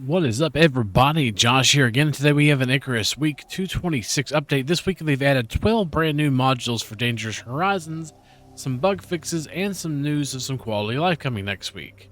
What is up, everybody? Josh here again. Today we have an Icarus Week 226 update. This week they've added 12 brand new modules for Dangerous Horizons, some bug fixes, and some news of some quality of life coming next week.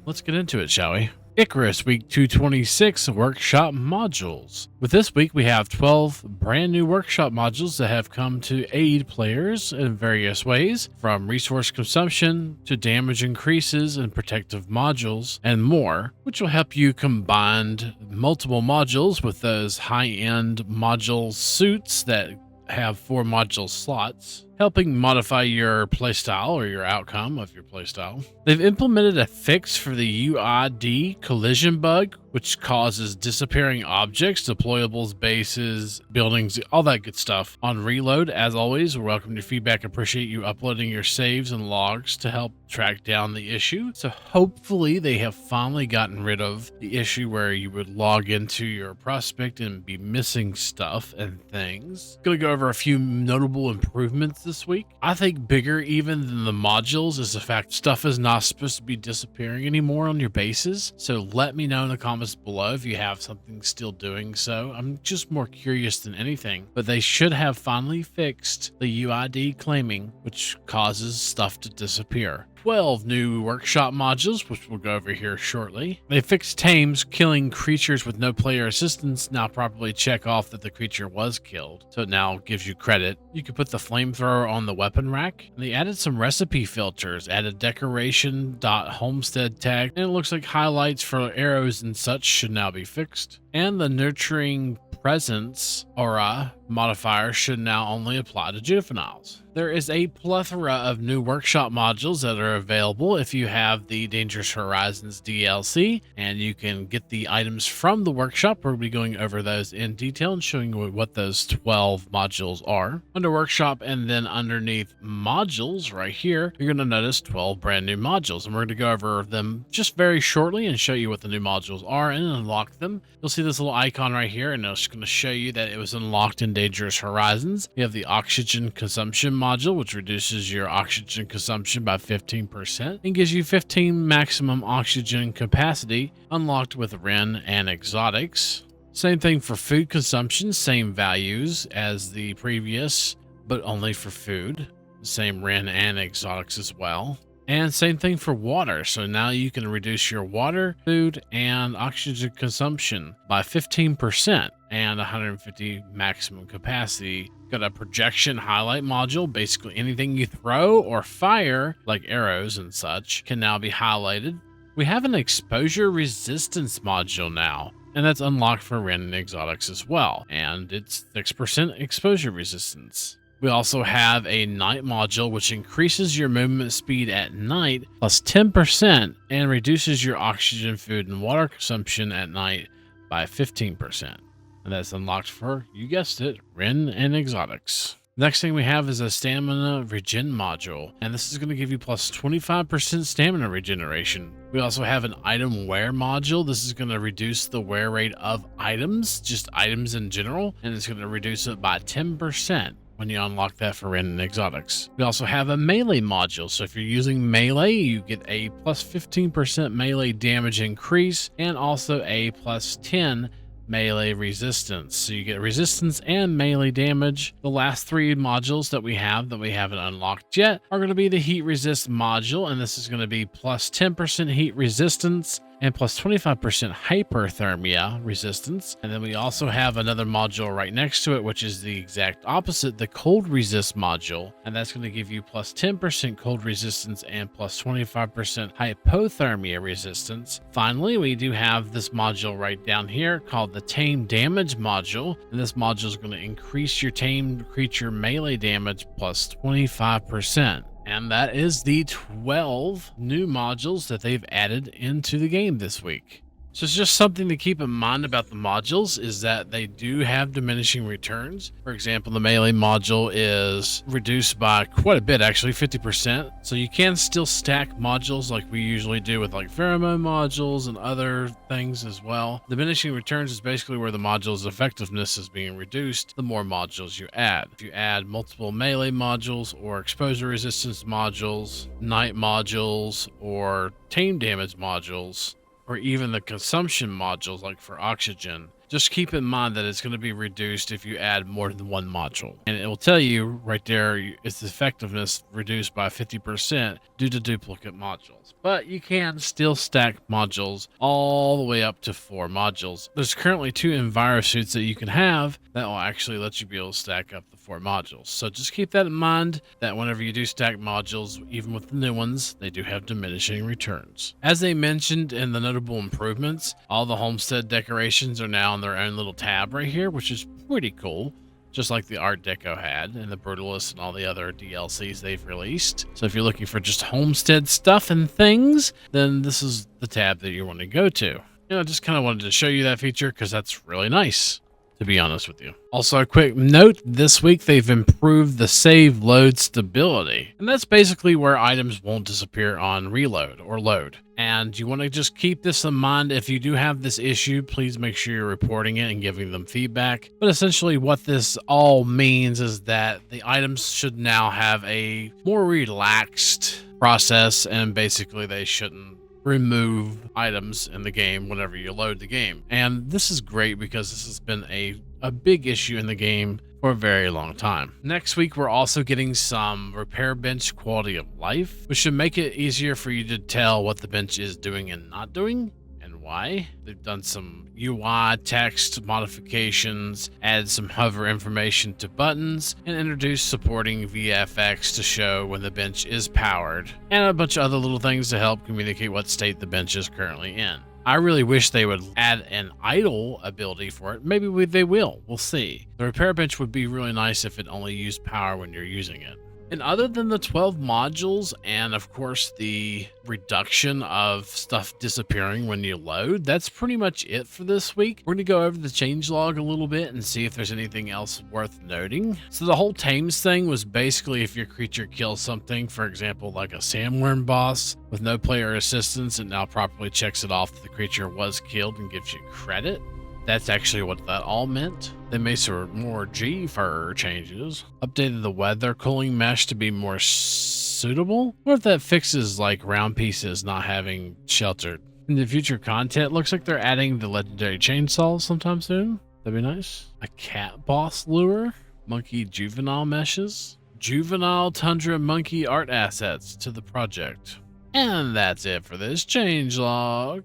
Let's get into it, shall we? Icarus Week 226 Workshop Modules. With this week, we have 12 brand new workshop modules that have come to aid players in various ways, from resource consumption to damage increases and protective modules, and more, which will help you combine multiple modules with those high-end module suits that have 4 module slots, helping modify your playstyle or your outcome of your playstyle. They've implemented a fix for the UID collision bug, which causes disappearing objects, deployables, bases, buildings, all that good stuff on reload. As always, we welcome your feedback. Appreciate you uploading your saves and logs to help track down the issue. So hopefully they have finally gotten rid of the issue where you would log into your prospect and be missing stuff and things. Gonna go over a few notable improvements this week. I think bigger even than the modules is the fact stuff is not supposed to be disappearing anymore on your bases. So let me know in the comments below if you have something still doing so. I'm just more curious than anything, but they should have finally fixed the UID claiming, which causes stuff to disappear. 12 new workshop modules, which we'll go over here shortly. They fixed tames, killing creatures with no player assistance. Now properly check off that the creature was killed, so it now gives you credit. You can put the flamethrower on the weapon rack. And they added some recipe filters, added decoration.homestead tag, and it looks like highlights for arrows and such should now be fixed. And the nurturing presence aura modifier should now only apply to juveniles. There is a plethora of new workshop modules that are available if you have the Dangerous Horizons DLC, and you can get the items from the workshop. We'll be going over those in detail and showing you what those 12 modules are. Under workshop and then underneath modules right here, you're going to notice 12 brand new modules, and we're going to go over them just very shortly and show you what the new modules are and unlock them. You'll see this little icon right here, and it's going to show you that it was unlocked in Dangerous Horizons. You have the oxygen consumption module, which reduces your oxygen consumption by 15% and gives you 15 maximum oxygen capacity, unlocked with Ren and exotics. Same thing for food consumption, same values as the previous, but only for food. Same Ren and exotics as well. And same thing for water. So now you can reduce your water, food, and oxygen consumption by 15% and 150 maximum capacity. Got a projection highlight module. Basically anything you throw or fire, like arrows and such, can now be highlighted. We have an exposure resistance module now, and that's unlocked for Ren and exotics as well. And it's 6% exposure resistance. We also have a night module, which increases your movement speed at night plus 10% and reduces your oxygen, food, and water consumption at night by 15%. And that's unlocked for, you guessed it, Ren and exotics. Next thing we have is a stamina regen module, and this is going to give you plus 25% stamina regeneration. We also have an item wear module. This is going to reduce the wear rate of items, just items in general, and it's going to reduce it by 10% when you unlock that for Ren and exotics. We also have a melee module, so if you're using melee, you get a plus 15% melee damage increase and also a plus 10 melee resistance. So you get resistance and melee damage. The last 3 modules that we haven't unlocked yet are going to be the heat resist module, and this is going to be plus 10% heat resistance and plus 25% hyperthermia resistance. And then we also have another module right next to it, which is the exact opposite, the cold resist module. And that's going to give you plus 10% cold resistance and plus 25% hypothermia resistance. Finally, we do have this module right down here called the tame damage module. And this module is going to increase your tamed creature melee damage plus 25%. And that is the 12 new modules that they've added into the game this week. So it's just something to keep in mind about the modules is that they do have diminishing returns. For example, the melee module is reduced by quite a bit, actually 50%. So you can still stack modules like we usually do with like pheromone modules and other things as well. Diminishing returns is basically where the module's effectiveness is being reduced the more modules you add. If you add multiple melee modules or exposure resistance modules, night modules, or tame damage modules, or even the consumption modules like for oxygen, just keep in mind that it's going to be reduced if you add more than one module. And it will tell you right there its effectiveness reduced by 50% due to duplicate modules. But you can still stack modules all the way up to 4 modules. There's currently 2 envirosuits that you can have that will actually let you be able to stack up the 4 modules. So just keep that in mind, that whenever you do stack modules, even with the new ones, they do have diminishing returns. As they mentioned in the notable improvements, all the Homestead decorations are now on their own little tab right here, which is pretty cool, just like the Art Deco had and the Brutalist and all the other DLCs they've released. So if you're looking for just Homestead stuff and things, then this is the tab that you want to go to. I just kind of wanted to show you that feature because that's really nice, to be honest with you. Also, a quick note, this week they've improved the save load stability. And that's basically where items won't disappear on reload or load. And you want to just keep this in mind. If you do have this issue, please make sure you're reporting it and giving them feedback. But essentially what this all means is that the items should now have a more relaxed process, and basically they shouldn't remove items in the game whenever you load the game. And this is great because this has been a big issue in the game for a very long time. Next week, we're also getting some repair bench quality of life, which should make it easier for you to tell what the bench is doing and not doing, and why. They've done some UI text modifications, added some hover information to buttons, and introduced supporting VFX to show when the bench is powered, and a bunch of other little things to help communicate what state the bench is currently in. I really wish they would add an idle ability for it. Maybe they will. We'll see. The repair bench would be really nice if it only used power when you're using it. And other than the 12 modules and, of course, the reduction of stuff disappearing when you load, that's pretty much it for this week. We're going to go over the changelog a little bit and see if there's anything else worth noting. So the whole tames thing was basically if your creature kills something, for example, like a sandworm boss, with no player assistance, it now properly checks it off that the creature was killed and gives you credit. That's actually what that all meant. They made some more G-fur changes. Updated the weather cooling mesh to be more suitable. What if that fixes like round pieces not having sheltered? In the future content, looks like they're adding the legendary chainsaws sometime soon. That'd be nice. A cat boss lure. Monkey juvenile meshes. Juvenile tundra monkey art assets to the project. And that's it for this changelog.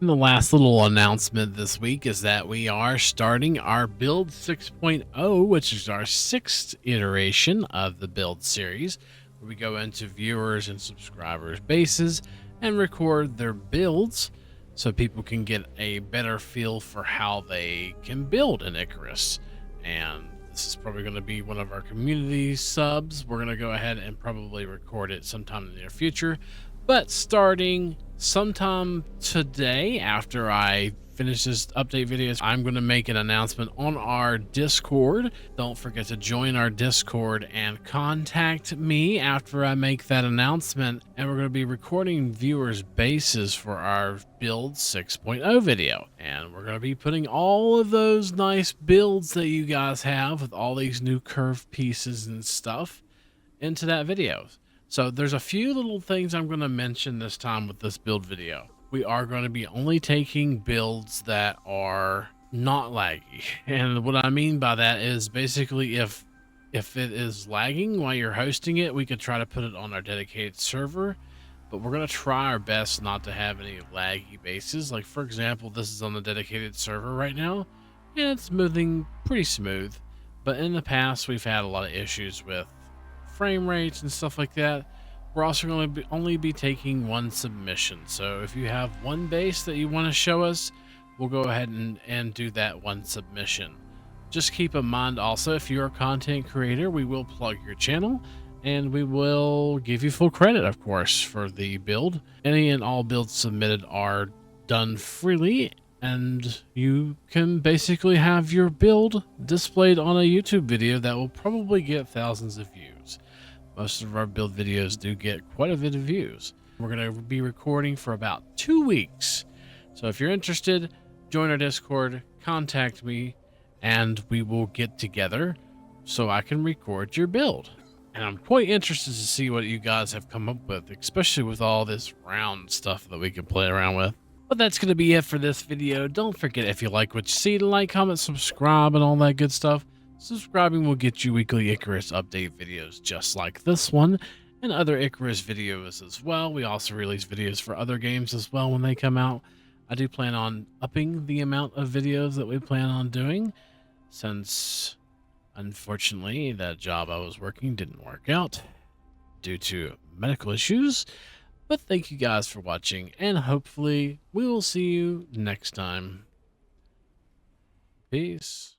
And the last little announcement this week is that we are starting our Build 6.0, which is our 6th iteration of the Build series, where we go into viewers and subscribers' bases and record their builds so people can get a better feel for how they can build an Icarus. And this is probably going to be one of our community subs. We're going to go ahead and probably record it sometime in the near future. But starting sometime today, after I finish this update videos, I'm going to make an announcement on our Discord. Don't forget to join our Discord and contact me after I make that announcement. And we're going to be recording viewers' bases for our Build 6.0 video. And we're going to be putting all of those nice builds that you guys have with all these new curved pieces and stuff into that video. So there's a few little things I'm going to mention this time with this build video. We are going to be only taking builds that are not laggy. And what I mean by that is basically if it is lagging while you're hosting it, we could try to put it on our dedicated server. But we're going to try our best not to have any laggy bases. Like, for example, this is on the dedicated server right now, and it's moving pretty smooth. But in the past, we've had a lot of issues with frame rates and stuff like that. We're also going to only be taking one submission. So if you have one base that you want to show us, we'll go ahead and do that one submission. Just keep in mind also, if you're a content creator, we will plug your channel and we will give you full credit, of course, for the build. Any and all builds submitted are done freely, and you can basically have your build displayed on a YouTube video that will probably get thousands of views. Most of our build videos do get quite a bit of views. We're going to be recording for about 2 weeks. So if you're interested, join our Discord, contact me, and we will get together so I can record your build. And I'm quite interested to see what you guys have come up with, especially with all this round stuff that we can play around with. But that's going to be it for this video. Don't forget, if you like what you see, to like, comment, subscribe, and all that good stuff. Subscribing will get you weekly Icarus update videos just like this one, and other Icarus videos as well. We also release videos for other games as well when they come out. I do plan on upping the amount of videos that we plan on doing, since unfortunately that job I was working didn't work out due to medical issues. But thank you guys for watching, and hopefully we will see you next time. Peace.